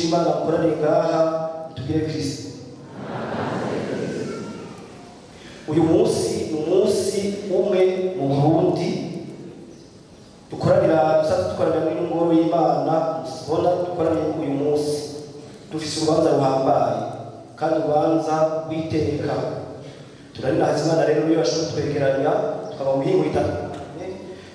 c'Imana mukoraniye ngaha tugire Kristo. Uyu munsi ni umunsi umwe mu Burundi dukoranira dukoranira n'ingoro y'Imana ubona dukoraniye uyu munsi dufise urubanza ruhambaye kandi urubanza rw'iteka. Turarina Hazimana rero iyo bashobora twegeranya tukaba mu bihingo bitandukanye,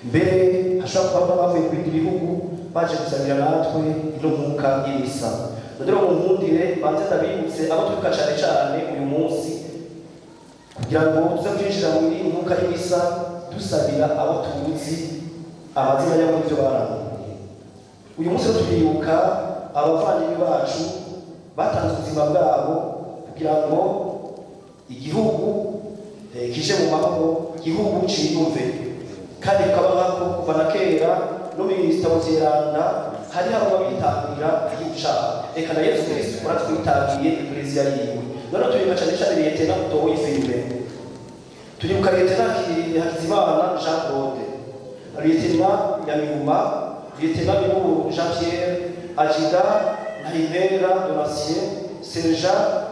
mbere hashobora kuba bavuye ku bindi bihugu baje gusabira natwe ino mwuka y'imisa. Rero mu nkundire banze ndabibutse abo twibuka cane cane uyu munsi kugira ngo tuze kwinjira mu mwuka y'imisa dusabira abo tuzi amazina yabo n'ivyo baranguye. Uyu munsi turibuka abavandimwe bacu batanze ubuzima bwabo kugira ngo igihugu kije mu mahoro, igihugu ciyumve. Kandi bikaba nkako kuva na kera no mu Gitabo Cyeranda hari abo bitabira igihugu. Reka na Yesu Kristo twitabiye Eklezia yiwe. None turibuka cane cane Liyetena Mutoyi Philippe, turibuka Liyetena Hakizimana Jean Claude, Liyetena Nyamihuma, Liyetena Miburu Jean Pierre, Ajida Ntahimera Donatien, Sergent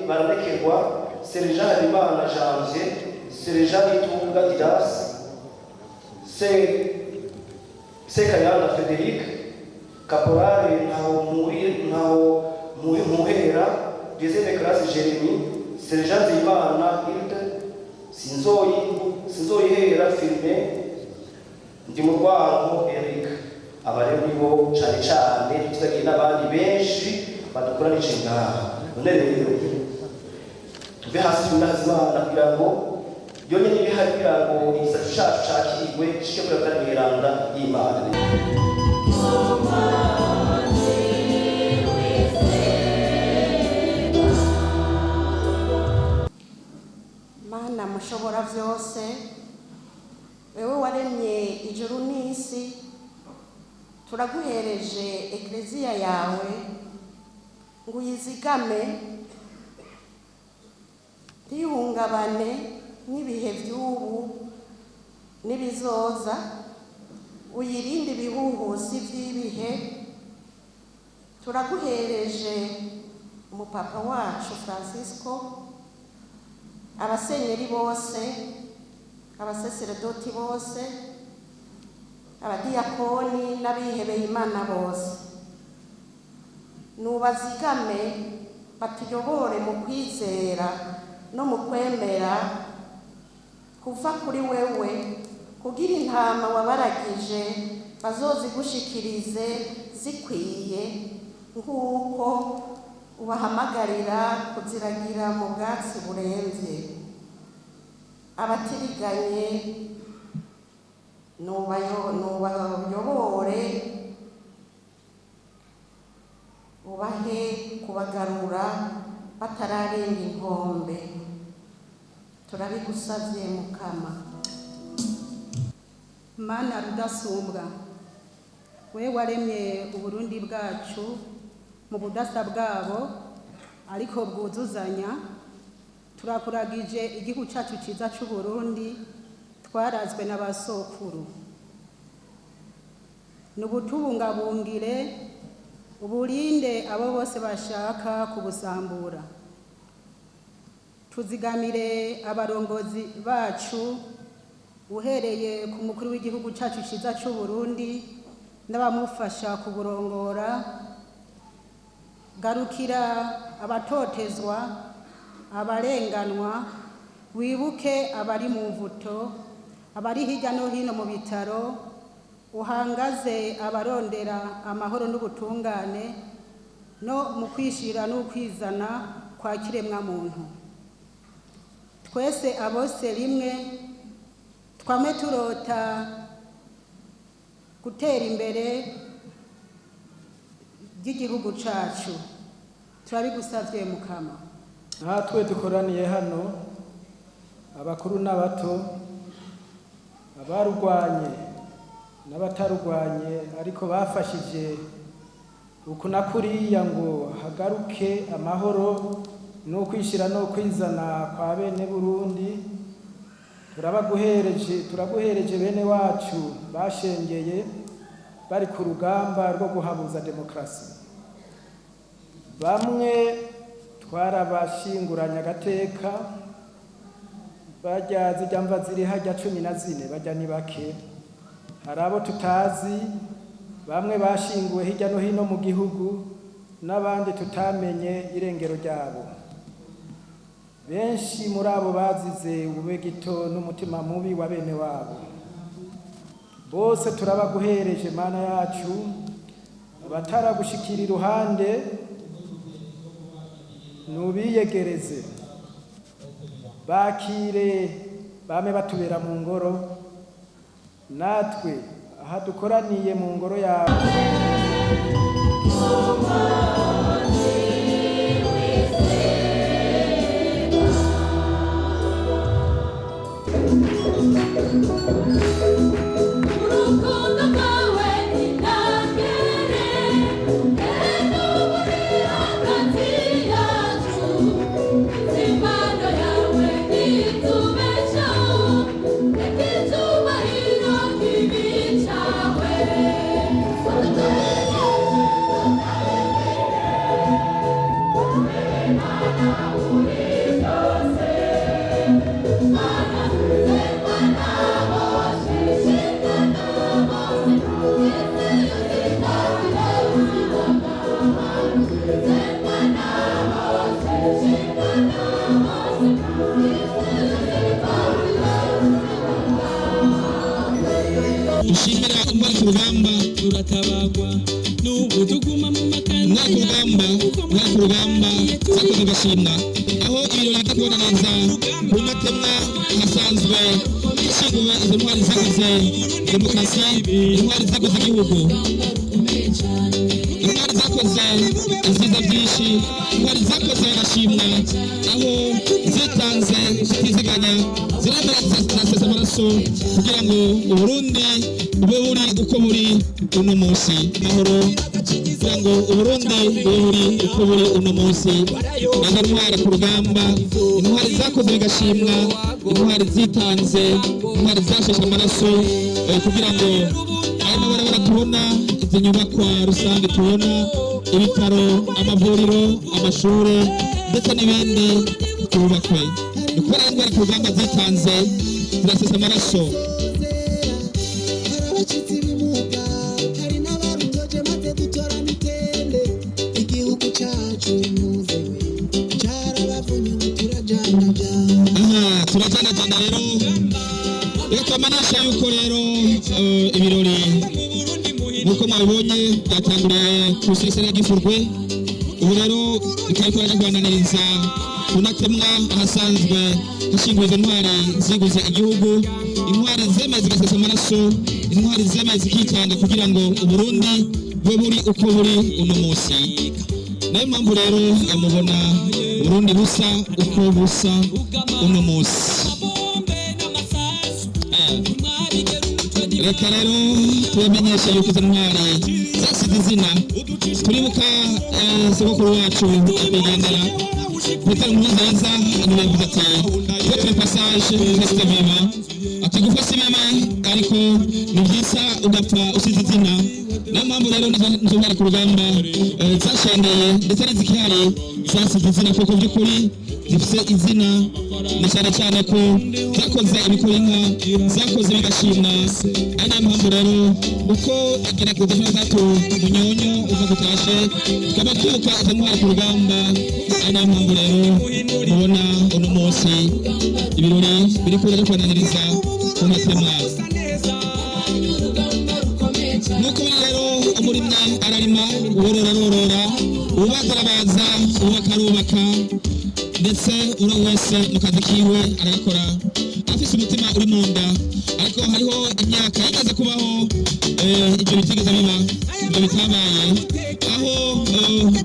Baranekerwa, Sergent Habimana Janvier, Sergent Itunga Didas, Sekayana Frederic, Caporale Ntaho Muhera, Deuxième classe Jérémy, Sergent Zimana Hilde, Sinzoyihera Firme, Ndimurwango Eric. Aba rero nibo cane cane tutagiye n'abandi benshi badukoranije ngaha. None rero tuve hasi tunazimana kugira ngo yonyine ibihari kugira ngo igisatu cacu cakirwe cike kuri Kariranda y'Imana. Mana mushobora vyose, wewe waremye ijuru n'isi, turaguhereje Eklezia yawe ngo uyizigame ntihungabane n'ibihe vy'ubu n'ibizoza, uyirinde ibihuhusi vy'ibihe. Turaguhereje umupapa wacu Francisco, abasenyeri bose, abasaseredoti bose, abadiyakoni n'abihebeye Imana bose. Nubazigame batuyobore mu kwizera no mu kwemera kuva kuri wewe, kugira intama wabaragije bazozigushikirize zikwiye nk'uko ubahamagarira kuziragira mu bwatsi buremvye. Abatiriganye nubayobore, ubahe kubagarura batararenga inkombe. Turabigusavye Mukama. Mana rudasumbwa, we waremye Uburundi bwacu mu budasa bwabo ariko bwuzuzanya, turakuragije igihugu cyacu ciza c'Uburundi twarazwe n'abasokuru. Nubutubungabungire, uburinde abo bose bashaka kubusambura. Tuzigamire abarongozi bacu uhereye ku mukuru w'igihugu cyacu ciza c'Uburundi n'abamufasha kuburongora. Garukira abatotezwa, abarenganwa, wibuke abari mu mvuto, abari hirya no hino mu bitaro, uhangaze abarondera amahoro n'ubutungane no mu kwishira n'ukwizana kwa kiremwa muntu. Twese abose rimwe twame turota gutera imbere ry'igihugu cacu. Turabigusavye Mukama. Natwe dukoraniye hano, abakuru n'abato, abarugwanye n'abatarugwanye ariko bafashije ukuna kuriya ngo hagaruke amahoro no kwishira no kwizana kwa bene Burundi. turaguhereje bene wacu bashengeye bari ku rugamba rwo guhabuza demokarasi. Bamwe twarabashinguranye agateka, bajya zijya mva ziri hajya 14 bajya ni bake. Hari abo tutazi, bamwe bashinguwe hirya no hino mu gihugu, n'abandi tutamenye irengero ryabo. Benshi muri abo bazize ububegito n'umutima mubi wa bene wabo. Bose turabaguhereje Mana yacu, abataragushikira iruhande nubiyegereze, bakire bame batubera mu ngoro, natwe aha dukoraniye mu ngoro yawe. Dushimira umwaka urugamba turatabagwa n'ubu tuguma mu makanda umwaka urugamba zakoze gashimwa aho ibirori byo neza ku matemwa hasanzwe ishinguwe izo ntwari zakoze demokarasi, intwari zakoze igihugu, intwari zakoze ibyiza byinshi, intwari zakoze agashimwa aho zitanze zitiziganya zirasesa amaraso kugira ngo Uburundi bube buri uko buri uno munsi mahoro, kugira ngo Uburundi bube buri uko buri uno munsi. Intwari ku rugamba, intwari zakoze bigashimwa, intwari zitanze, intwari zasheshe amaraso kugira ngo aya mabarabara tubona, izi nyubakwa rusange tubona, ibitaro, amavuriro, amashure ndetse n'ibindi tubakwe. Ni kubera intwari ku rugamba zitanze zirasesa amaraso. Turajana rero reka twamenyesha yuko rero ibirori nk'uko mwabibonye byatanguriye ku isesera ry'Ifurwe. Ubu rero bikaba twaje kubananiriza kunatemwa ahasanzwe hashinguwe izo ntwari ziguze igihugu, intwari zemeye zigasesa amaraso, intwari zemeye zikitanga kugira ngo Uburundi bube buri uko buri uno munsi. Nayo mpamvu rero mubona Burundi busa uko busa uno munsi. Reka rero tubamenyesha yuko izo ntwari zasize izina. Turibuka sogokuru wacu akwigendera Petero Nkurunziza niwe yavuze ati votre passage reste vivant, ati gupfa si bibi ariko ni byiza ugapfa usize izina. Niyo mpamvu rero nizo ntwari ku rugamba zashengeye ndetse n'izikihari zasize izina kuko by'ukuri zifite izina, ni cyane ko zakoze ibikora inka, zakoze bigashimwa. Ari niyo mpamvu rero uko agira ku gahunda gato munyonyo uva gutashe tukaba twuka izo ntwari ku rugamba. Ari niyo mpamvu rero mubona uno munsi ibirori biri kuza kwananiriza ku matemwa. Nuko rero umurimyi ararima, uworora arorora, uwubaza arabaza, uwubaka arubaka, ndetse uri wese mu kazi kiwe aragakora afise umutima uri mu nda. Ariko hariho imyaka yigeze kubaho ibyo bitigeze biba, ibyo bitabaye, aho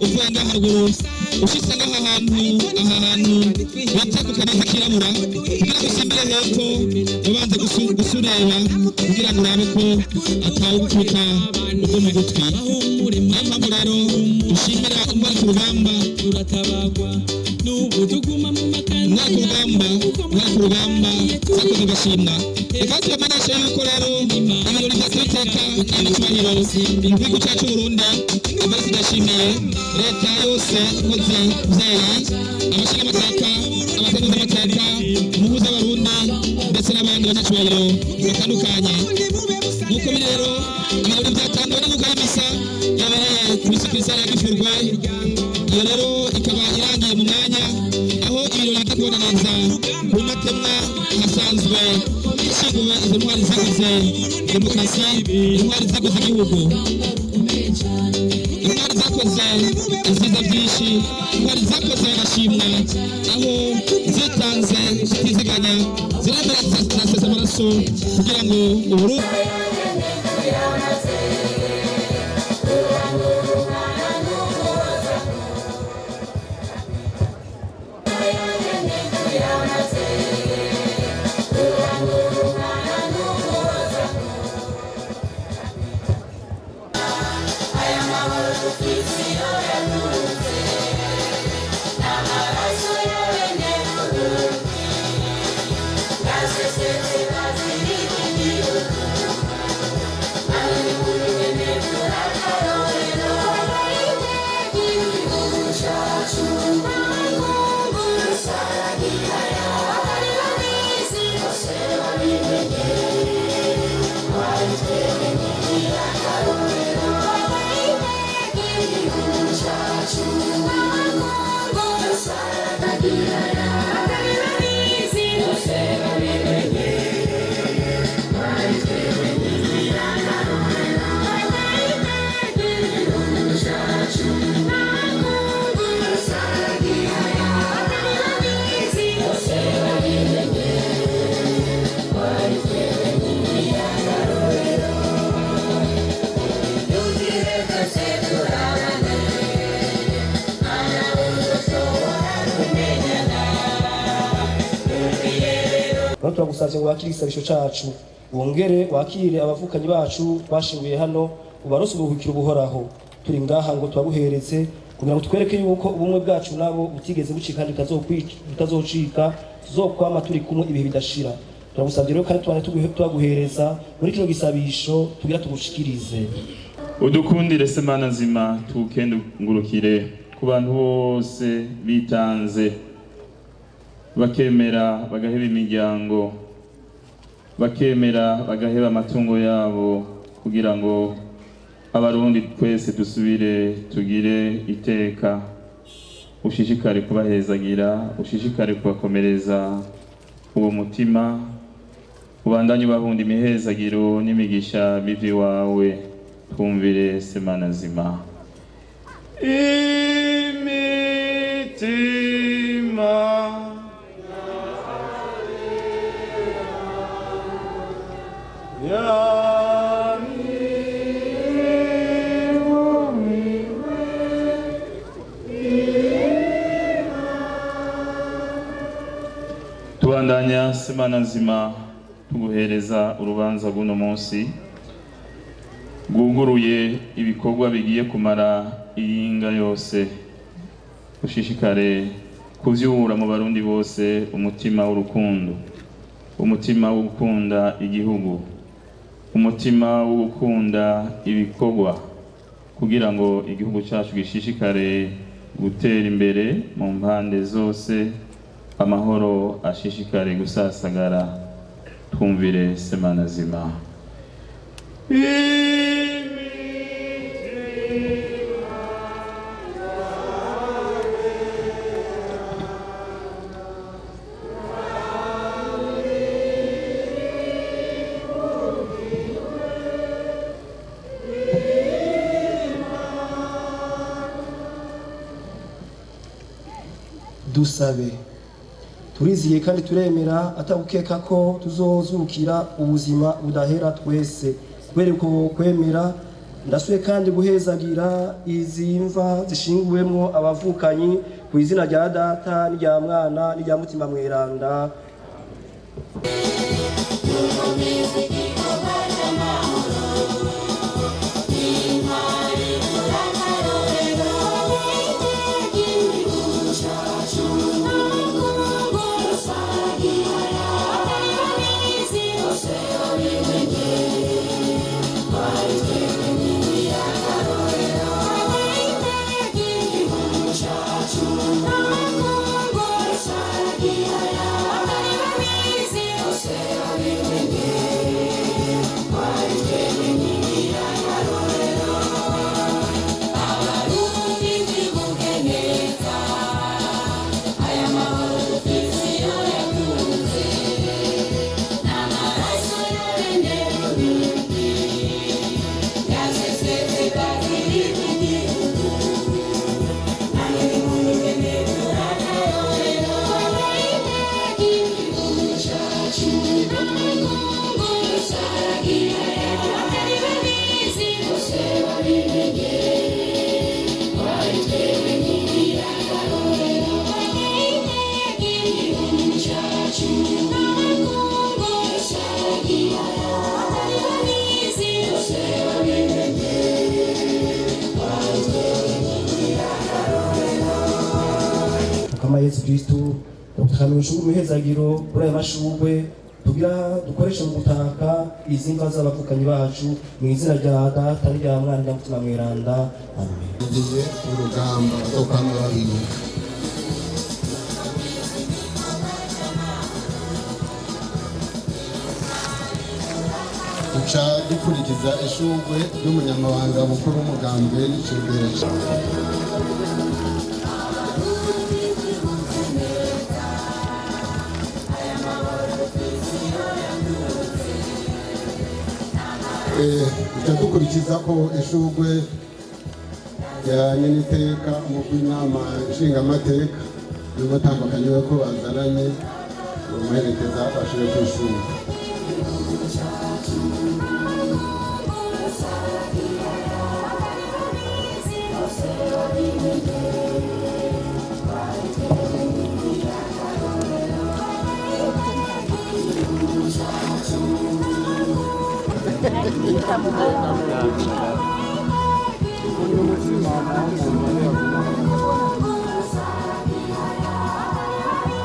uvuye ngaha haruguru ushitse ngaha ahantu bita ku kaneza kirabura, kugira ngo usimbire hepfo ubanze gusureba kugira ngo urabe ko atawukuta ubwo mu gutwi. Niyo mpamvu rero dushimira intwari ku rugamba turatabagwa urugamba zakoze ugashimwa. Reka tubamenyeshe yuko rero ibirori bya Teka n'icyubahiro igihugu cyacu Burundi imaze kudashimiye leta yose ikoze byeyi abashingamateka abateguzamateka umuhuza w'abarundi ndetse n'abandi banyacyubahiro batandukanye. Nk'uko biri rero ibirori byatanzwe n'inkuka y'imisa yabereye ku misukirisa ya Gifurwe. Iyo rero ikaba irangiye mu mwanya aho ibirori bikabonaneza ku matemwa hasanzwe ishinguwe izo ntwari zakoze demokarasi, intwari zakoze igihugu, intwari zakoze ibyiza byinshi, intwari zakoze bagashimwa aho zitanze zitiziganya ziremera zirasesa amaraso kugira ngo Uburundi turagusavye ngo wakire igisabisho cacu wongere wakire abavukanyi bacu bashinguye hano ubarose ubuhukiro buhoraho. Turi ngaha ngo twaguhereze kugira ngo twereke yuko ubumwe bwacu nabo butigeze bucika kandi bitazocika, tuzokwama turi kumwe ibihe bidashira. Turagusavye rero kandi twaguhereza muri kino gisabisho tugira tugushikirize. Udukundire semana nzima tukengurukire ku bantu bose bitanze bakemera bagaheba imiryango, bakemera bagaheba amatungo yabo kugira ngo abarundi twese dusubire tugire iteka. Ushishikare kubahezagira, ushishikare kubakomereza uwo mutima, ubandanye ubahunda imihezagiro n'imigisha bivi wawe. Twumvire semana nzima. Imitima tubandanya semana nzima tuguhereza urubanza guno munsi bwuguruye ibikorwa bigiye kumara iyinga yose. Ushishikare kuvyura mu barundi bose umutima w'urukundo, umutima wo gukunda igihugu, umutima wo gukunda ibikorwa kugira ngo igihugu cyacu gishishikare gutera imbere mu mpande zose, amahoro ashishikare gusasagara. Twumvire semana nzima. Dusabe. Turiziye kandi turemera atagukeka ko tuzozukira ubuzima budahera twese. Kubera uko kwemera ndasuye kandi guhezagira izi mva zishinguwemwo abavukanyi ku izina rya Data n'irya Mwana n'irya Mutima Mweranda. Thank you. Kristo tukamenyesha umuhezagiro kuri aya mashurwe tugira dukoresha mu gutaka izi mva z'abavukanyi bacu mu izina rya Data n'irya Mwana n'Umutima Mweranda amen. Ngiye urugamba rwo babiri duca dukurikiza ishurwe ry'umunyamabanga mukuru w'umugambwe n'icegera duca dukurikiza ko ishurwe rya nyeniteka umukuru w'inama nshingamateka n'abatandukanye ko bazaranye umuherekeza bashire ku ishuri.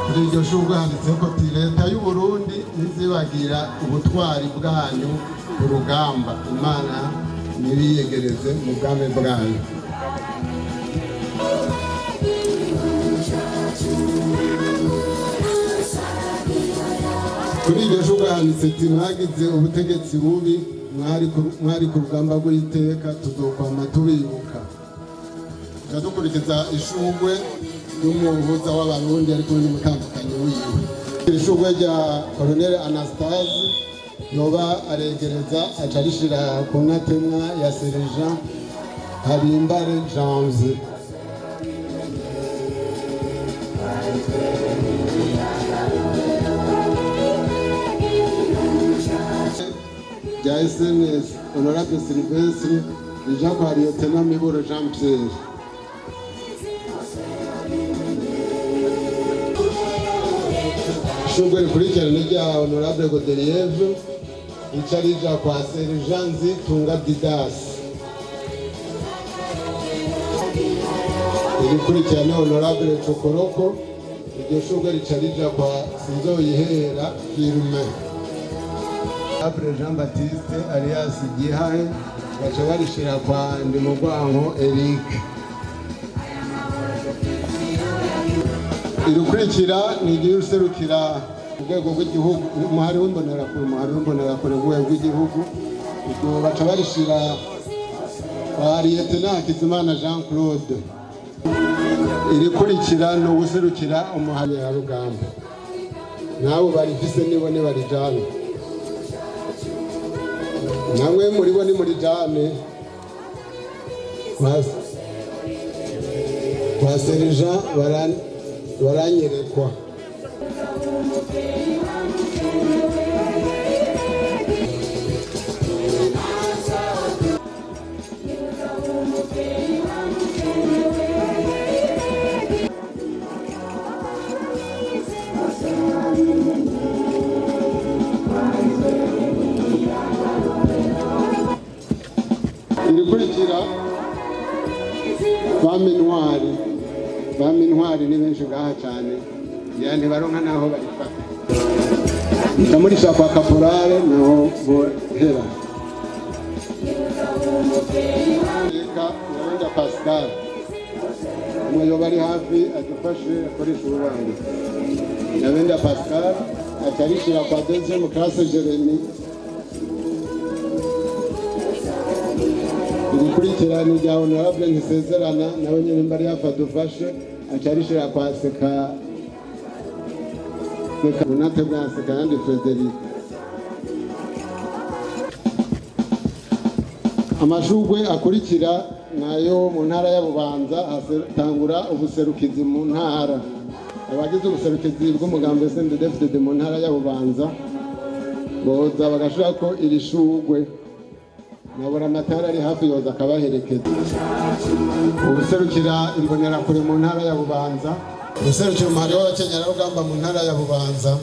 Kuri iryo shurwe handitse ko leta y'u Burundi ntizibagira ubutwari bwanyu ku rugamba, Imana nibiyegereze mu bwami bwanyu. Kuri iryo shurwe handitse ati mwagize ubutegetsi bubi mwari ku rugamba rw'iteka tuzokwama tubibuka. Dukurikiza ishurwe y'umuhuza w'abarundi ari kumwe n'umutambukanyi wiwe. Ishurwe rya Colonel Anastase yoba aregereza aca arishira ku ntatemwa ya Sergeant Habimbare Janvier. Rya SNS Honorable Sylvestre rija kwa Lieutenant Miburo Jean Pierre. Ishurwe rikurikirana rya Honorable Godelieve rica rija kwa Sergeant Tunga Didas. Irikurikirana Honorable Chokoroko, iryo shurwe rica rija kwa Sinzoyihera Firme. Honorable Jean Baptiste alias Gihahe baca barishira kwa Ndimugwanko Eric. Irukurikira ni igiserukira urwego rw'igihugu umuhari w'imbonerakure rwego rw'igihugu, ibyo baca barishira kwa Lieutenant Hakizimana Jean Claude. Irikurikira no guserukira umuhari ya rugamba, nabo barifise nibone barijana, namwe muri bo ni muri jane kwa Sergeant baranyerekwa. Irikurikira Bamintwari ni benshi ngaha cyane, yani baronka naho barifata. Ndamurisha kwa Kaporale naho bohera. Nyabenda Pascal umuyo bari hafi adufashe akoresha ububanyi. Nyabenda Pascal atarishira kwa deuxième classe Jeremy. Irikurikirana rya Honorable Ntisezerana nawe nyine mbari hafi adufashe acarishira kwa Seka Donate bwa Seka yandi Frederic. Amashurwe akurikira nayo mu ntara ya Bubanza hatangura ubuserukizi mu ntara. Abagize ubuserukizi bw'umugambi CNDD-FDD mu ntara ya Bubanza boza bagashaka ko iri shurwe nabura amatara ari hafi yoza akabaherekeza. Ubuserukira imbonerakure mu ntara ya Bubanza, ubuserukira umuhari w'abakenyerarugamba mu ntara ya Bubanza,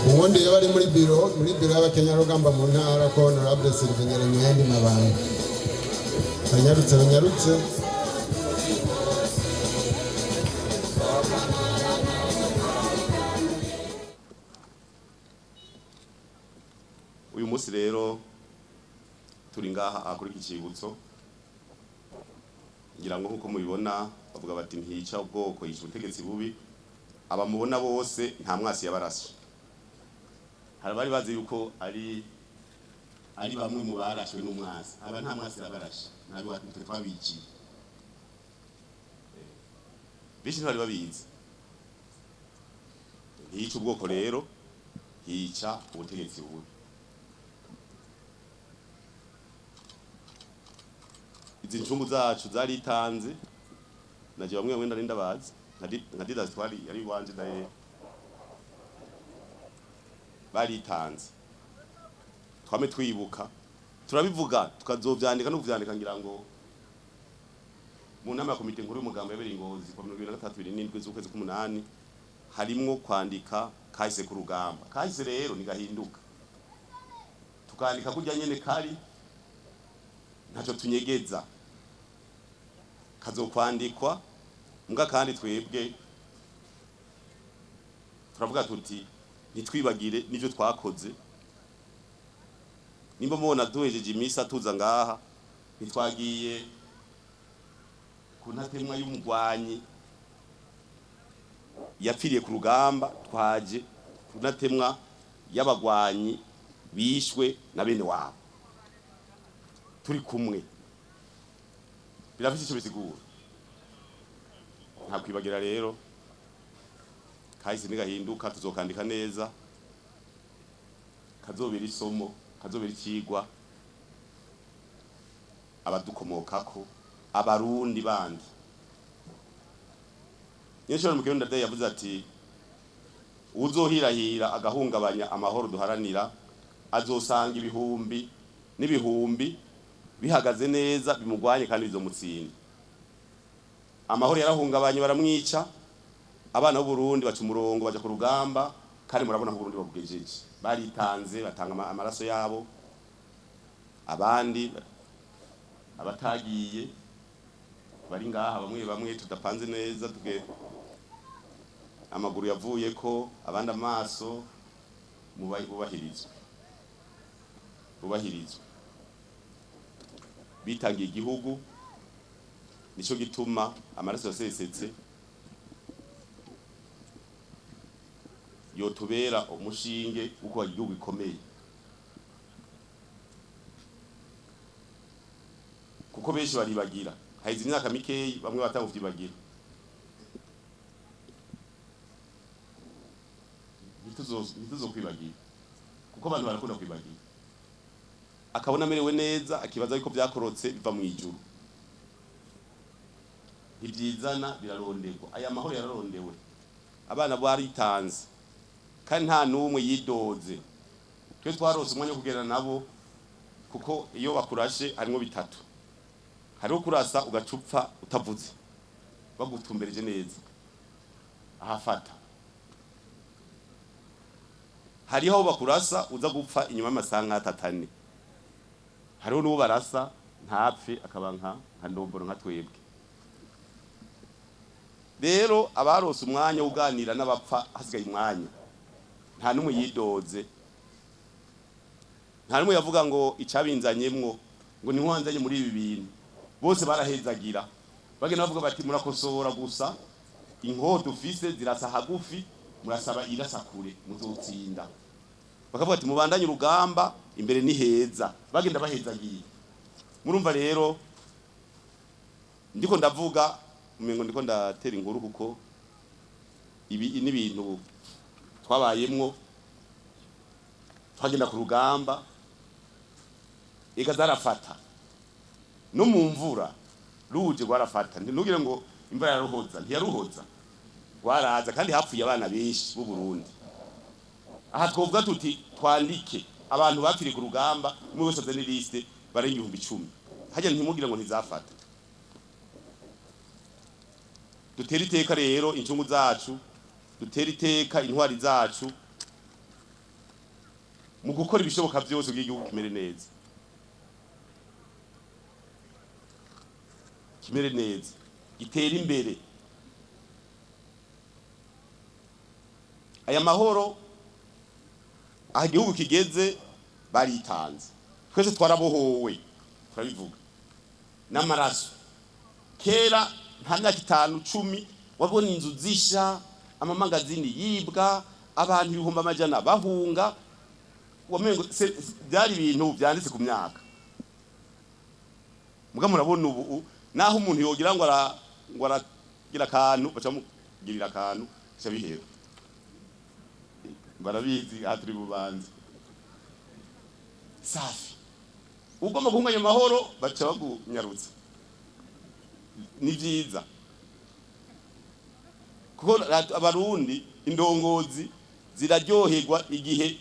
ubundi iyo bari muri biro y'abakenyerarugamba mu ntara ko Honorable Sylvain Nyiranyuhende Mabanga. banyarutse uyu munsi rero turi ngaha kuri iki kibutso ngira ngo nkuko mubibona bavuga bati ntiyica ubwoko yica ubutegetsi bubi abamubona bose nta mwasi yabarashe hari abari bazi yuko ari bamwe mu barashwe n'umwasi aba nta mwasi yabarashe ntabwo batwe twabikiye bishi ntibari babizi ntiyica ubwoko rero yica ubutegetsi bubi izi ncungu zacu zaritanze naje bamwe bamwe ndarinda bazi nka Didas twari yari wanje daye baritanze twame twibuka turabivuga tukazovyandika no kuvyandika ngira ngo mu nama ya komite nkuru y'umugambo yabera Ingozi kwa 2023 z'ukwezi k'umunani harimwo kwandika kahise ku rugamba kahise rero nigahinduka tukandika kurya nyene kari ntaco tunyegeza kazokwandikwa mbwa kandi twebwe turavuga tuti nitwibagire n'ivyo twakoze nimba mubona duhejeje imisi atuza ngaha nitwagiye ku ntatemwa y'umugwanyi yapfiriye ku rugamba twaje ku ntatemwa y'abagwanyi bishwe na bene wabo turi kumwe birafise icyo bisigura nta kwibagira rero kahise nigahinduka tuzokandika neza kazobera isomo kazobera ikigwa abadukomokako abarundi bandi Nyeshora mu Kirundi Day yavuze ati uzohirahira agahungabanya amahoro duharanira azosanga ibihumbi n'ibihumbi bihagaze neza bimugwanye kandi bizomutsinda amahoro yarahungabanye baramwica abana b'u Burundi baca umurongo baja ku rugamba kandi murabona ko Burundi babugejeje baritanze batanga amaraso yabo abandi abatagiye bari ngaha bamwe tudapanze neza tuge amaguru yavuye ko abandi amaso bubahirizwe bitangiye igihugu nico gituma amaraso yasesetse yotubera umushinge uko igihugu gikomeye kuko benshi baribagira haize imyaka mikeyi bamwe batanguvyibagira ntituzo kwibagira kuko abantu barakunda kwibagira akabona amerewe neza akibaza yuko byakorotse biva mu ijuru ibyizana biraronderwa aya mahoro yararondewe abana baritanze kandi nta numwe yidoze twe twarose umwanya wo kugerana nabo kuko iyo bakurashe harimo bitatu hariho kurasa ugacupfa utavuze bagutumbereje neza ahafata hariho bakurasa uza gupfa inyuma y'amasaha 3 hariho n'uwo barasa ntapfe akabanka nka ndomboro nka twebwe rero abarose umwanya uganira n'abapfa hasigaye umwanya nta numwe yidoze nta numwe yavuga ngo icabinzanyemwo ngo ni nwanzanye muri ibi bintu bose barahezagira bagenda bavuga bati murakosora gusa inkodo ufise zirasa hagufi murasaba irasa kure muzotsinda bakavuga ati mubandanye urugamba imbere ni heza bagenda bahezagiye murumva rero ndiko ndavuga umengo ndiko ndatera inkuru kuko ibi ni ibintu twabayemwo twagenda ku rugamba ega zarafata no mu mvura ruje rwarafata ntugire ngo imvura yaruhoza ntiyaruhoza rwaraza kandi hapfuye abana benshi b'u Burundi aha twovuga tuti twandike abantu bapfiriye ku rugamba umwe wese azane liste barenga 10,000 hajya ntimugire ngo ntizafata dutera iteka rero incungu zacu dutera iteka intwari zacu mu gukora ibishoboka byose by'igihugu kimere neza kimere neza gitera imbere. Aya mahoro aha igihugu kigeze baritanze, twese twarabohowe turabivuga n'amaraso. Kera nta myaka 5 10 wabona inzu zisha, amamagazini yibwa, abantu ibihumbi amajana bahunga, wamengo byari ibintu byanditse ku myaka. Muga murabona ubu naho umuntu yogira ngo aragira akantu bacamugirira akantu cyabihera, barabizi aturi bubanze safi. Ugomba guhunganya amahoro baca bagunyarutsa, ni byiza kuko abarundi indongozi ziraryoherwa igihe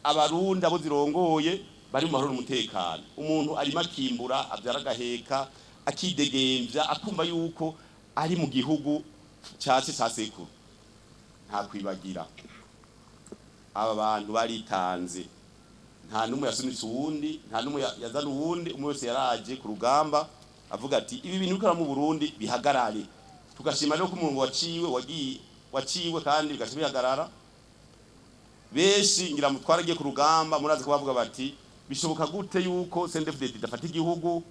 abarundi abo zirongoye bari mu mahoro n'umutekano. Umuntu arimo akimbura, abyara agaheka, akidegembya, akumva yuko ari mu gihugu cyace cya sekuru. Nta kwibagira aba bantu baritanze, nta numwe yasunitse uwundi, nta numwe yazana uwundi. Umwe wese yaraje ku rugamba avuga ati ibi bintu bikora mu Burundi bihagarare. Tugashima rero ko umuntu waciwe kandi bigashima bihagarara. Beshi ngira mutwaragiye ku rugamba murazi ko bavuga bati bishoboka gute yuko CNDD-FDD idafata igihugu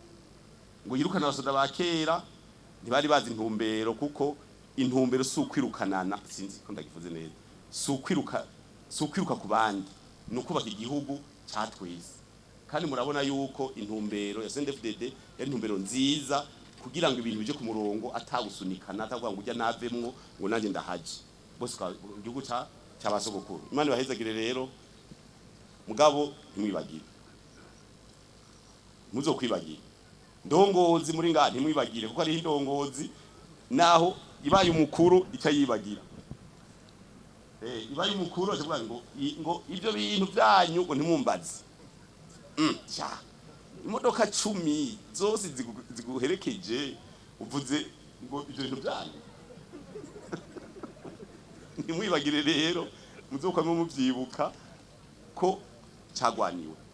ngo yirukana abasoda ba kera. Ntibari bazi intumbero, kuko intumbero si ukwirukanana, sinzi ko ndagivuze neza, si ukwiruka ku bandi, ni ukubaka igihugu cyatwese. Kandi murabona yuko intumbero ya CNDD-FDD yari intumbero nziza, kugira ngo ibintu bije ku murongo, atagusunikana, atavuga ngo ujya navemwo ngo nanjye ndahaje, bose igihugu cyabasogokuru. Imana ibahezagire rero, mugabo ntimwibagire, muzokwibagire ndongozi muri ngaha, ntimwibagire kuko ari indongozi naho ibaye umukuru ikayibagira. Ibaye umukuru avuga ngo ibyo bintu byanyu ngo ntimumbaze. Imodoka 10 zose ziguherekeje uvuze ngo ibyo bintu byanyu. Ntimwibagire rero, muzokwame mubyibuka ko cyagwaniwe.